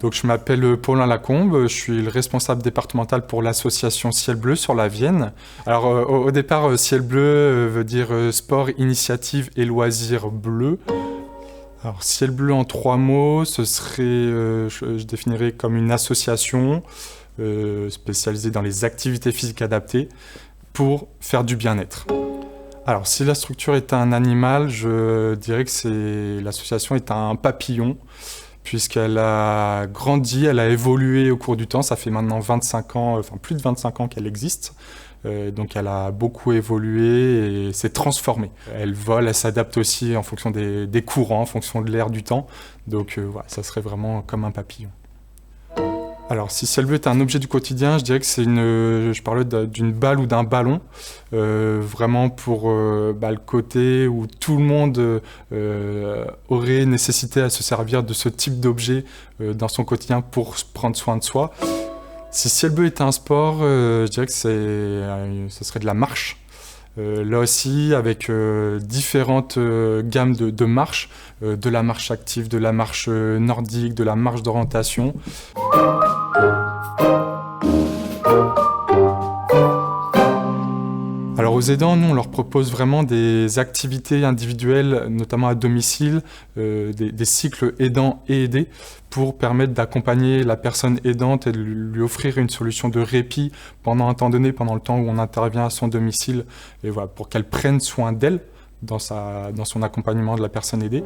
Donc je m'appelle Paulin Lacombe, je suis le responsable départemental pour l'association Ciel Bleu sur la Vienne. Alors au départ, Ciel Bleu veut dire sport, initiative et loisirs bleus. Alors Ciel Bleu en 3 mots, ce serait, je définirais comme une association spécialisée dans les activités physiques adaptées pour faire du bien-être. Alors si la structure est un animal, je dirais que l'association est un papillon, puisqu'elle a grandi, elle a évolué au cours du temps. Ça fait maintenant 25 ans, enfin plus de 25 ans qu'elle existe. Donc elle a beaucoup évolué et s'est transformée. Elle vole, elle s'adapte aussi en fonction des courants, en fonction de l'air du temps. Donc voilà, ça serait vraiment comme un papillon. Alors si Ciel Bleu est un objet du quotidien, je dirais que je parlais d'une balle ou d'un ballon, vraiment pour le côté où tout le monde aurait nécessité à se servir de ce type d'objet dans son quotidien pour prendre soin de soi. Si Ciel Bleu était un sport, je dirais que ce serait de la marche. Là aussi, avec différentes gammes de marches, de la marche active, de la marche nordique, de la marche d'orientation. Alors aux aidants, nous on leur propose vraiment des activités individuelles, notamment à domicile, des cycles aidants et aidés, pour permettre d'accompagner la personne aidante et de lui offrir une solution de répit pendant un temps donné, pendant le temps où on intervient à son domicile, et voilà, pour qu'elle prenne soin d'elle dans son accompagnement de la personne aidée.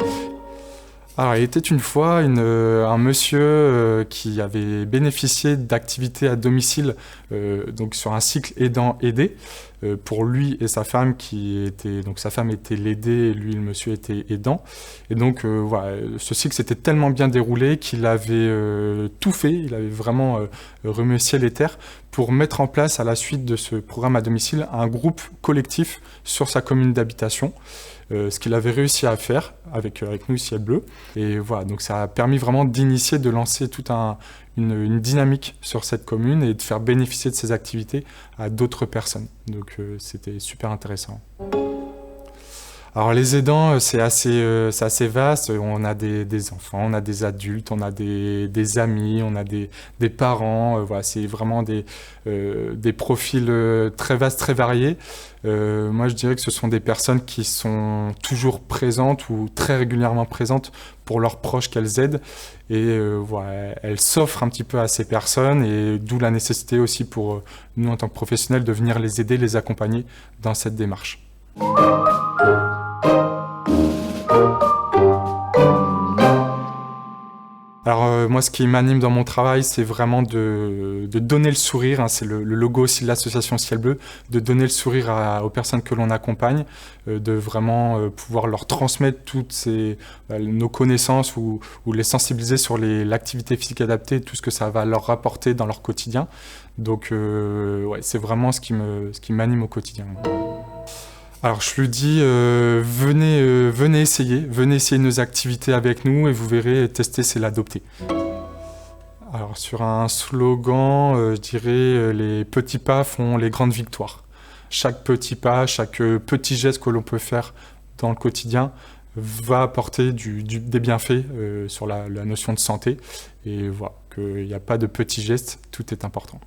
Alors, il était une fois un monsieur qui avait bénéficié d'activités à domicile, donc sur un cycle aidant-aidé, pour lui et sa femme donc sa femme était l'aidée et lui, le monsieur, était aidant. Et donc, voilà, ce cycle s'était tellement bien déroulé qu'il avait tout fait, il avait vraiment remué ciel et terre pour mettre en place, à la suite de ce programme à domicile, un groupe collectif sur sa commune d'habitation. Ce qu'il avait réussi à faire avec nous, Ciel Bleu. Et voilà, donc ça a permis vraiment d'initier, de lancer toute une dynamique sur cette commune et de faire bénéficier de ces activités à d'autres personnes. Donc c'était super intéressant. Alors les aidants, c'est assez vaste. On a des enfants, on a des adultes, on a des amis, on a des parents. Voilà, c'est vraiment des profils très vastes, très variés. Moi, je dirais que ce sont des personnes qui sont toujours présentes ou très régulièrement présentes pour leurs proches qu'elles aident. Et voilà, elles s'offrent un petit peu à ces personnes, et d'où la nécessité aussi pour nous, en tant que professionnels, de venir les aider, les accompagner dans cette démarche. Alors moi, ce qui m'anime dans mon travail, c'est vraiment de donner le sourire, hein, c'est le logo aussi de l'association Ciel Bleu, de donner le sourire aux personnes que l'on accompagne, de vraiment pouvoir leur transmettre toutes nos connaissances ou les sensibiliser sur l'activité physique adaptée, tout ce que ça va leur rapporter dans leur quotidien. Donc ouais, c'est vraiment ce qui m'anime au quotidien. Alors je lui dis, venez essayer nos activités avec nous et vous verrez, tester c'est l'adopter. Alors sur un slogan, je dirais, les petits pas font les grandes victoires. Chaque petit pas, chaque petit geste que l'on peut faire dans le quotidien va apporter des bienfaits sur la notion de santé. Et voilà, qu'il n'y a pas de petits gestes, tout est important.